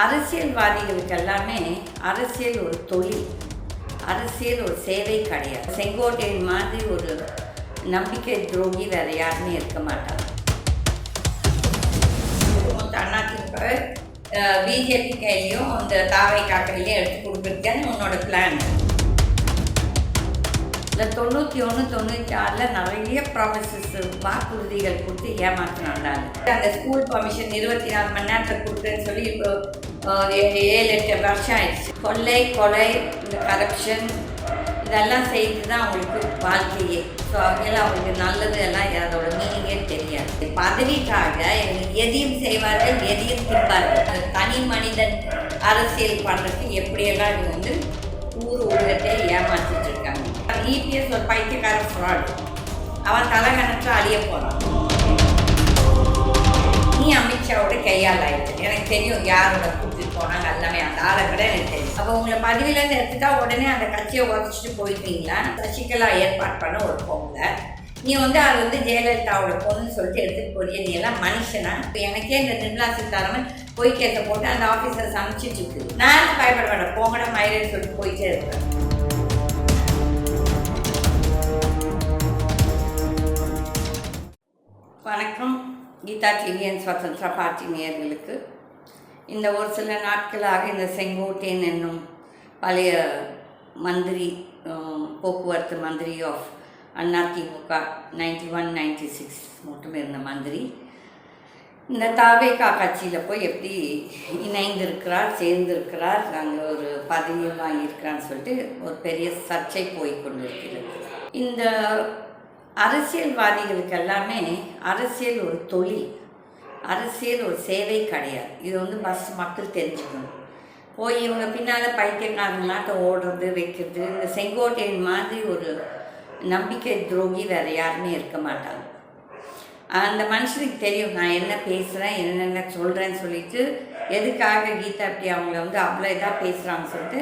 அரசியல்வாதிகளுக்கு எல்லாமே அரசியல் ஒரு தொழில், அரசியல் ஒரு சேவை கிடையாது. செங்கோட்டையன் மாதிரி ஒரு நம்பிக்கை துரோகி வேற யாருமே இருக்க மாட்டாங்க. அதிமுக பிஜேபி கையிலையும் இந்த தாவை காக்கையிலையும் எடுத்து கொடுக்குறதுக்கான உன்னோட பிளான். இந்த 91, 96 நிறைய ப்ராமிசஸ் வாக்குறுதிகள் கொடுத்து ஏமாற்றினாங்க. அந்த ஸ்கூல் பர்மிஷன் 24 மணி நேரத்தில் கொடுக்குறேன்னு சொல்லி இப்போ 7-8 வருஷம் ஆயிடுச்சு. கொலை, இந்த கரப்ஷன் இதெல்லாம் செய்து தான் அவங்களுக்கு வாழ்க்கையே. ஸோ அவங்களாம் அவங்களுக்கு நல்லது எல்லாம் அதோட மீனிங்கே தெரியாது. பதவிக்காக எதையும் செய்வார்கள், எதையும் திப்பார்கள். தனி மனிதன் அரசியல் பண்ணுறதுக்கு எப்படியெல்லாம் இவங்க ஊர் உலகத்தை ஏமாற்றிட்டு இருக்காங்க. இபிஎஸ் ஒரு பைத்தியக்கார ஃப்ராட், அவன் தலைகணற்று அழிய போகிறான். நீ அமித்ஷாவோட கையால் ஆயிடுச்சு. எனக்கு தெரியும் யாரோட கூட்டிட்டு போனாங்க எல்லாமே, அந்த ஆளை விட எனக்கு தெரியும். அப்போ உங்களை பதவியிலேருந்து எடுத்துட்டா உடனே அந்த கட்சியை உதச்சிட்டு போயிருக்கீங்களா? சசிகலா ஏற்பாடு பண்ண ஒரு பொண்ணு நீ அது ஜெயலலிதாவோட பொண்ணுன்னு சொல்லிட்டு எடுத்துகிட்டு போறிய. நீ எல்லாம் மனுஷனா? இப்போ எனக்கே இந்த நிர்மலா சீதாராமன் பொய் கேஸை போட்டு அந்த ஆஃபீஸரை சமைச்சிட்டு இருக்கு. நான் பயப்பட மாட்டேன், போங்கட மயிலேன்னு சொல்லிட்டு போயிட்டே இருக்கிறேன். வணக்கம் கீதா டிவிஎன் சுதந்திரா பார்ட்டி நேயர்களுக்கு. இந்த ஒரு சில நாட்களாக இந்த செங்கோட்டையன் என்னும் பழைய மந்திரி, போக்குவரத்து மந்திரி ஆஃப் அதிமுக 91-96 மட்டும் இருந்த மந்திரி இந்த தாவேகா கட்சியில் போய் எப்படி இணைந்திருக்கிறார், சேர்ந்திருக்கிறார், அங்கே ஒரு பதவியும் வாங்கியிருக்கிறான்னு சொல்லிட்டு ஒரு பெரிய சர்ச்சை போய் கொண்டிருக்கிறது. இந்த அரசியல்வாதிகளுக்கு எல்லாமே அரசியல் ஒரு தொழில், அரசியல் ஒரு சேவை கிடையாது. இது மக்கள் தெரிஞ்சுக்கணும். போய் இவங்க பின்னால் பைத்தியக்காரங்களாட்ட ஓடுறது வைக்கிறது. இந்த செங்கோட்டையன் மாதிரி ஒரு நம்பிக்கை துரோகி வேறு யாருமே இருக்க மாட்டாங்க. அந்த மனுஷனுக்கு தெரியும் நான் என்ன பேசுகிறேன், என்னென்ன சொல்கிறேன்னு சொல்லிட்டு எதுக்காக கீதா அப்படி அவங்கள அவ்வளோ இதாக பேசுகிறாங்கன்னு சொல்லிட்டு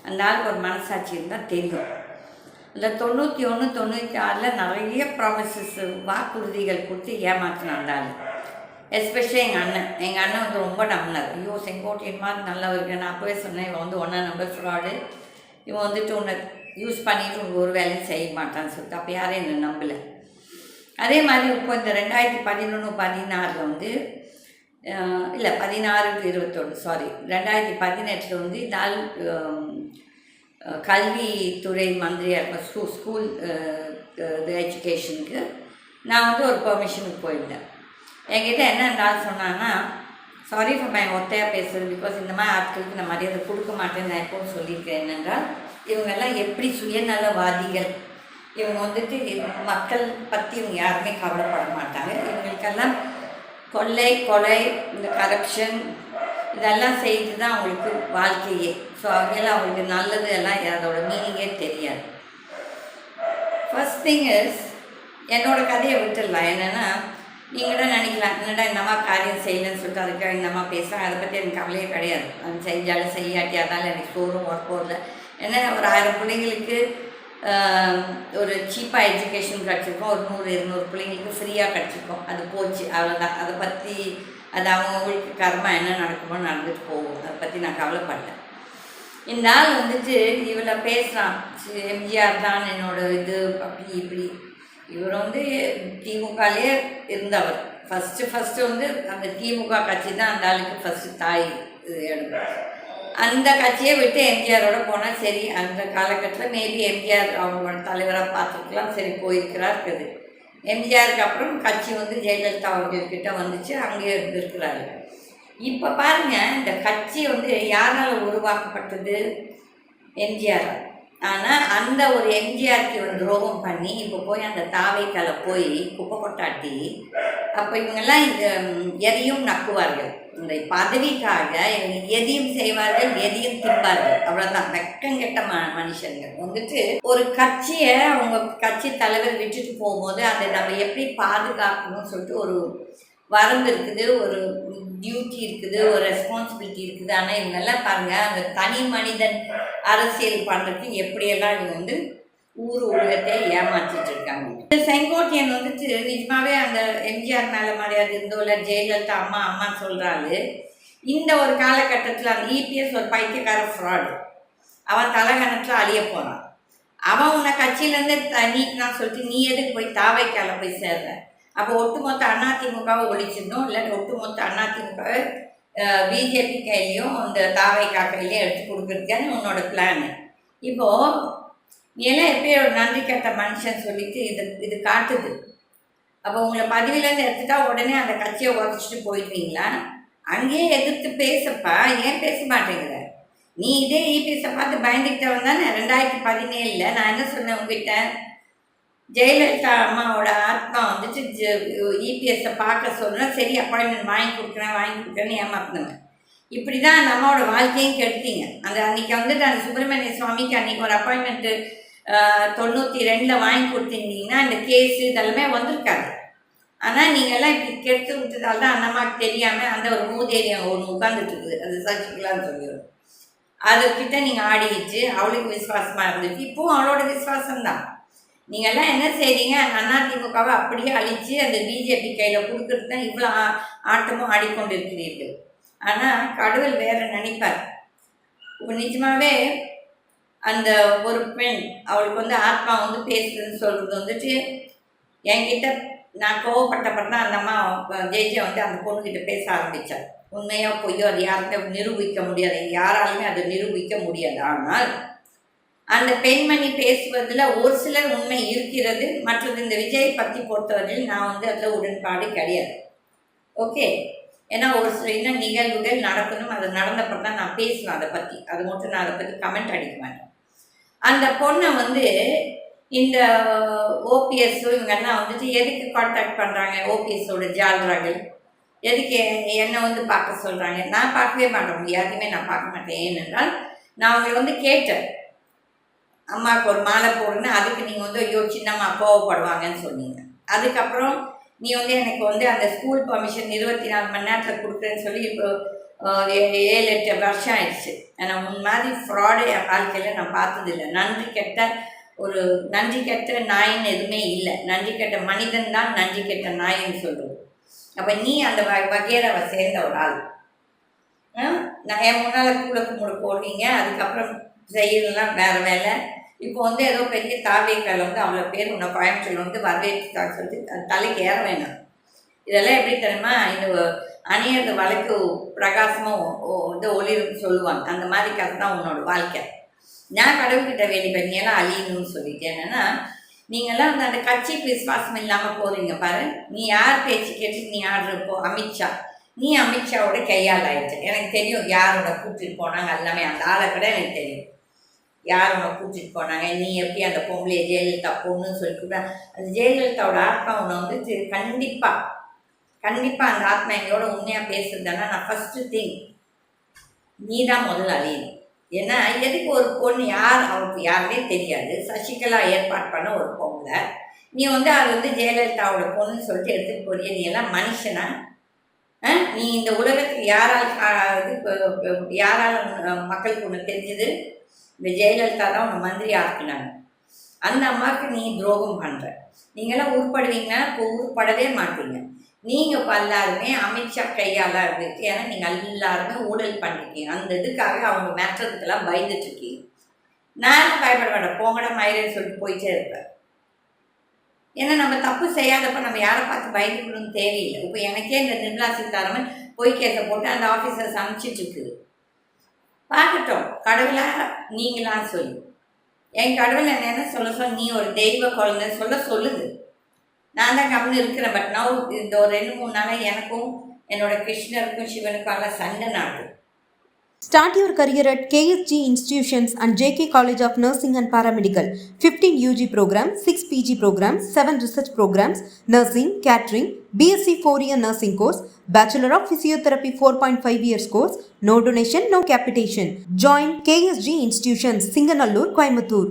அந்த ஆளுக்கு ஒரு மனசாட்சி இருந்தால் தெரியும். இந்த 91, 96 நிறைய ப்ராமிசஸ் வாக்குறுதிகள் கொடுத்து ஏமாற்றினாங்க. எஸ்பெஷலி எங்கள் அண்ணன் ரொம்ப நம்பினார். ஐயோ செங்கோட்டையன் மாதிரி நல்லவர்கள். நான் அப்போவே சொன்னேன், இவன் 1 நம்பர் ஃப்ராடு, இவன் உன்னை யூஸ் பண்ணிவிட்டு உங்களுக்கு ஒரு வேலையும் செய்ய மாட்டான்னு சொல்லிட்டு அப்போ யாரும் என்னை நம்பலை. அதே மாதிரி இப்போ இந்த 2011-16 இல்லை 16-21 2018 இந்த கல்வித்துறை மந்திரியாக இருக்கும் ஸ்கூல் எஜுகேஷனுக்கு நான் ஒரு பெர்மிஷனுக்கு போயிருந்தேன். என்கிட்ட என்ன சொன்னாங்கன்னா, சாரி ஃபார் மை ஒத்தையாக பேசுகிறது, பிகாஸ் இந்த மாதிரி ஆட்களுக்கு நான் மரியாதை கொடுக்க மாட்டேன்னு நான் எப்போவும் சொல்லியிருக்கேன். என்னென்றால் இவங்கெல்லாம் எப்படி சுயநலவாதிகள். இவங்க மக்கள் பற்றி இவங்க யாருமே கவலைப்பட மாட்டாங்க. இவங்களுக்கெல்லாம் கொலை, இந்த கரப்ஷன் இதெல்லாம் செய்து தான் அவங்களுக்கு வாழ்க்கையே. ஸோ அவங்களாம் அவங்களுக்கு நல்லது எல்லாம் அதோட மீனிங்கே தெரியாது. ஃபர்ஸ்ட் திங் இஸ், என்னோடய கதையை விட்டுடலாம். என்னென்னா நீங்கள் தான் நினைக்கலாம், என்னடா இந்தம்மா காரியம் செய்யலைன்னு சொல்லிட்டு அதுக்காக இந்தம்மா பேசுகிறாங்க. அதை பற்றி எனக்கு கவலையே கிடையாது. அது செஞ்சாலும் செய்யாட்டி அதனால் எனக்கு சோறும் ஒர்க்கோரில் என்ன ஒரு 1000 பிள்ளைங்களுக்கு ஒரு சீப்பாக எஜுகேஷன் கிடச்சிருக்கோம். ஒரு 100-200 பிள்ளைங்களுக்கு ஃப்ரீயாக கிடச்சிருக்கோம். அது போச்சு, அவ்வளோதான். அதை பற்றி அது அவங்களுக்கு கர்மா என்ன நடக்குமோ நடந்துட்டு போகும். அதை பற்றி நான் கவலைப்பட்டேன். இந்த ஆள் இவளை பேசுகிறான், எம்ஜிஆர் தான் என்னோட இது அப்படி இப்படி. இவர் திமுகலேயே இருந்தவர். ஃபஸ்ட்டு அந்த திமுக கட்சி தான் அந்த ஆளுக்கு ஃபஸ்ட்டு தாய் எடுப்பார். அந்த கட்சியை விட்டு எம்ஜிஆரோட போனால் சரி, அந்த காலகட்டத்தில் மேபி எம்ஜிஆர் அவங்களோட தலைவராக பார்த்துக்கலாம், சரி போயிருக்கிறார் இருக்குது. எம்ஜிஆருக்கு அப்புறம் கட்சி ஜெயலலிதா அவர்கள்கிட்ட வந்துச்சு, அங்கேயே இருந்திருக்கிறாரு. இப்போ பாருங்கள், இந்த கட்சி யாரால் உருவாக்கப்பட்டது? எம்ஜிஆர். ஆனால் அந்த ஒரு எம்ஜிஆருக்கு துரோகம் பண்ணி இப்போ போய் அந்த தாவைக்கால போய் குப்பை கொட்டாட்டி, அப்போ இவங்கெல்லாம் எதையும் நக்குவார்கள். இந்த பதவிக்காக இவங்க எதையும் செய்வார்கள், எதையும் திப்பார்கள். அவ்வளோதான். வெக்கங்கெட்ட மனுஷங்க ஒரு கட்சியை அவங்க கட்சி தலைவர் விட்டுட்டு போகும்போது அதை நம்ம எப்படி பாதுகாக்கணும்னு சொல்லிட்டு ஒரு வரம்பு இருக்குது, ஒரு டியூட்டி இருக்குது, ஒரு ரெஸ்பான்சிபிலிட்டி இருக்குது. ஆனால் இவங்கெல்லாம் பாருங்கள், அந்த தனி மனிதன் அரசியல் பண்ணுறதுக்கு எப்படியெல்லாம் இவங்க ஊர் உலகத்தை ஏமாற்றிட்டு இருக்காங்க. இந்த செங்கோட்டையன் நிஜமாவே அந்த எம்ஜிஆர் மேலே மரியாதை இருந்தோ இல்லை ஜெயலலிதா அம்மான்னு சொல்கிறாரு. இந்த ஒரு காலகட்டத்தில் அந்த இபிஎஸ் ஒரு பைத்தியக்கார ஃப்ராடு, அவன் தலைகணத்தில் அழிய போகிறான். அவன் உன்னை கட்சியிலேருந்து நீக்கினான்னு சொல்லிட்டு நீ எதுக்கு போய் தாவைக்கால போய் சேர்ற? அப்போ ஒட்டுமொத்த அதிமுகவை ஒழிச்சிடணும், இல்லாட்டி ஒட்டுமொத்த அதிமுகவை பிஜேபி கையிலையும் இந்த தாவைக்கா கையிலையும் எடுத்து கொடுக்குறதுக்கான உன்னோட பிளானு. இப்போது நீ எல்லாம் எப்பயும் ஒரு நன்றி கட்ட மனுஷன் சொல்லிட்டு இது காட்டுது. அப்போ உங்களை பதவியிலேருந்து எடுத்துட்டா உடனே அந்த கட்சியை உதச்சிட்டு போயிடுவீங்களா? அங்கேயே எதிர்த்து பேசப்பா, ஏன் பேச மாட்டேங்கிற? நீ இதே இபிஎஸை பார்த்து பயந்துக்கிட்டவன் தானே. 2017 நான் என்ன சொன்னேன் உங்ககிட்ட, ஜெயலலிதா அம்மாவோட ஆத்மா வந்துட்டு இபிஎஸை பார்க்க சொல்கிறேன், சரி அப்பாயின்மெண்ட் வாங்கி கொடுக்குறேன்னு ஏமாத்தினேன். இப்படி தான் அந்த அம்மாவோட வாழ்க்கையும் கெடுத்தீங்க. அன்றைக்கி வந்துட்டு அந்த சுப்பிரமணிய சுவாமிக்கு அன்றைக்கி ஒரு அப்பாயின்மெண்ட்டு 92 வாங்கி கொடுத்துருந்தீங்கன்னா இந்த கேஸு இதெல்லாமே வந்திருக்காது. ஆனால் நீங்கள்லாம் இப்படி கெடுத்து விட்டதால் தான் அந்த அம்மாவுக்கு தெரியாமல் அந்த ஒரு மூதேரியம் ஒன்று உட்காந்துட்டுருக்குது, அது சசிகலான்னு சொல்லிடும். அதுக்கிட்ட நீங்கள் ஆடிக்கிட்டு அவளுக்கு விசுவாசமாக இருந்துச்சு. இப்போவும் அவளோட விசுவாசம்தான். நீங்கள்லாம் என்ன செய்றீங்க, அதிமுகவை அப்படியே அழித்து அந்த பிஜேபி கையில் கொடுக்குறது தான் இவ்வளோ ஆட்டமும் ஆடிக்கொண்டு இருக்கிறீர்கள். ஆனால் கடவுள் வேறு நினைப்பார். இப்போ நிஜமாகவே அந்த ஒரு பெண் அவளுக்கு வந்து ஆத்மா வந்து பேசுதுன்னு சொல்கிறது வந்துட்டு என்கிட்ட நான் கோவப்பட்டப்பறம் தான் அந்த அம்மா ஜெயிச்சை வந்து அந்த பொண்ணுக்கிட்ட பேச ஆரம்பித்தார். உண்மையோ பொய்யோ அது யாருமே நிரூபிக்க முடியாது, யாராலுமே அதை நிரூபிக்க முடியாது. ஆனால் அந்த பெண்மணி பேசுவதில் ஒரு சிலர் உண்மை இருக்கிறது. மற்றது இந்த விஜயை பற்றி பொறுத்தவரையில் நான் வந்து அதில் உடன்பாடு கிடையாது. ஓகே, ஏன்னா ஒரு சில இன்னும் நிகழ்வுகள் நடக்கணும், அது நடந்தப்பறம் தான் நான் பேசுவேன் அதை பற்றி. அது மட்டும் நான் அதை பற்றி கமெண்ட் அடிக்க மாட்டேன். அந்த பொண்ணை வந்து இந்த ஓபிஎஸ் இவங்கெல்லாம் வந்துட்டு எதுக்கு கான்டாக்ட் பண்ணுறாங்க? ஓபிஎஸோட ஜால்ராக்கள் எதுக்கு என்னை வந்து பார்க்க சொல்கிறாங்க? நான் பார்க்கவே மாட்டேன், யாரையுமே நான் பார்க்க மாட்டேன். ஏனென்றால் நான் அவங்களை வந்து கேட்டேன், அம்மாவுக்கு ஒரு மாலை போடுன்னு. அதுக்கு நீங்கள் வந்து ஐயோ சின்னம்மா கோவப்படுவாங்கன்னு சொன்னீங்க. அதுக்கப்புறம் நீ வந்து எனக்கு வந்து அந்த ஸ்கூல் பர்மிஷன் 24 மணி நேரத்தில் கொடுக்குறேன்னு சொல்லி இப்போ 7-8 வருஷம் ஆயிடுச்சு. ஆனால் உன் மாதிரி ஃப்ராடு என் வாழ்க்கையில் நான் பார்த்ததில்லை. நன்றி கெட்ட நாயின்னு எதுவுமே இல்லை. நன்றி கெட்ட மனிதன் தான் நன்றி கெட்ட நாயின்னு சொல்கிறது. அப்போ நீ அந்த வகையராவை சேர்ந்த ஒரு ஆள். நான் என் முன்னால் கூட கும்பிட போடுவீங்க, அதுக்கப்புறம் செய்யலாம் வேறு வேலை. இப்போ வந்து ஏதோ பெரிய தாவேக்கால் வந்து அவ்வளோ பேர் உன்னை கோயம்புத்தூர் வந்து வரவேற்றாங்க சொல்லிட்டு அது தலைக்கு ஏற வேணாம். இதெல்லாம் எப்படி தெரியுமா, இந்த அணியது வழக்கு பிரகாசமாக வந்து ஒளிருன்னு சொல்லுவாங்க. அந்த மாதிரி கதை தான் உன்னோட வாழ்க்கை. நான் கடவுள்கிட்ட வேண்டி பண்ணியெல்லாம் அழியணும்னு சொல்லிட்டேன். என்னென்னா நீங்கள்லாம் வந்து அந்த கட்சிக்கு விசுவாசம் இல்லாமல் போகிறீங்க பாரு. நீ யார் பேச்சு கேட்டு நீ ஆடுறப்போ அமித்ஷா, நீ அமித்ஷாவோட கையால் ஆயிடுச்சு. எனக்கு தெரியும் யாரோட கூட்டிகிட்டு போனாங்க எல்லாமே. அந்த ஆளை கூட எனக்கு தெரியும் யாரோட கூட்டிகிட்டு போனாங்க. நீ எப்படி அந்த பொம்பளையை ஜெயலலிதா பொண்ணுன்னு சொல்லிட்டு அந்த ஜெயலலிதாவோட ஆத்மா உன்னை வந்து கண்டிப்பாக அந்த ஆத்மா எங்களோட உண்மையாக பேசுறதுன்னா நான் ஃபஸ்ட்டு திங் நீ தான் முதல்ல அழியணும். ஏன்னா எதுக்கு ஒரு பொண்ணு அவளுக்கு யாருமே தெரியாது, சசிகலா ஏற்பாடு பண்ண ஒரு பொண்ணை நீ வந்து அது வந்து ஜெயலலிதாவோட பொண்ணுன்னு சொல்லிட்டு எடுத்துகிட்டு போறிய? நீ எல்லாம் மனுஷனா? நீ இந்த உலகத்துக்கு யாரால் மக்களுக்கு ஒன்று தெரிஞ்சது? இந்த ஜெயலலிதா தான் உன்னை மந்திரி ஆக்குனாங்க. அந்த அம்மாவுக்கு நீ துரோகம் பண்ணுற. நீங்களாம் உருப்படுவீங்கன்னா இப்போ உருப்படவே மாட்டீங்க. நீங்கள் இப்போ எல்லாருமே அமித்ஷா கையால் இருந்துச்சு. ஏன்னா நீங்கள் எல்லாருமே ஊழல் பண்ணிருக்கீங்க. அந்த இதுக்காக அவங்க மேற்றதுக்கெல்லாம் பயந்துட்டுருக்கீங்க. நான் பயப்பட வேண்டாம், போங்கடா மயிலேன்னு சொல்லிட்டு போயிட்டே இருப்பேன். ஏன்னா நம்ம தப்பு செய்யாதப்போ நம்ம யாரை பார்த்து பயந்துக்கணும்னு தேவையில்லை. இப்போ எனக்கே இந்த நிர்மலா சீதாராமன் பொய் கேஸை போட்டு அந்த ஆஃபீஸர்ஸ் அனுப்பிச்சிட்ருக்குது. பார்க்கட்டும் கடவுளாக நீங்களான்னு சொல்லி. என் கடவுள் என்ன சொல்ல நீ ஒரு தெய்வ குழந்தை சொல்லுது. நான் தான் கம்முன்னு இருக்கிறேன். பட் நான் இந்த ஒரு 2-3 நாளாக எனக்கும் என்னோட கிருஷ்ணருக்கும் சிவனுக்கும் எல்லாம் சண்டை நாடு. Start your career at KSG Institutions and JK College of Nursing and Paramedical. 15 UG programs, 6 PG programs, 7 research programs, nursing, catering, BSc 4-year nursing course, Bachelor of Physiotherapy 4.5 years course, no donation, no capitation. Join KSG Institutions, Singanallur, Coimbatore.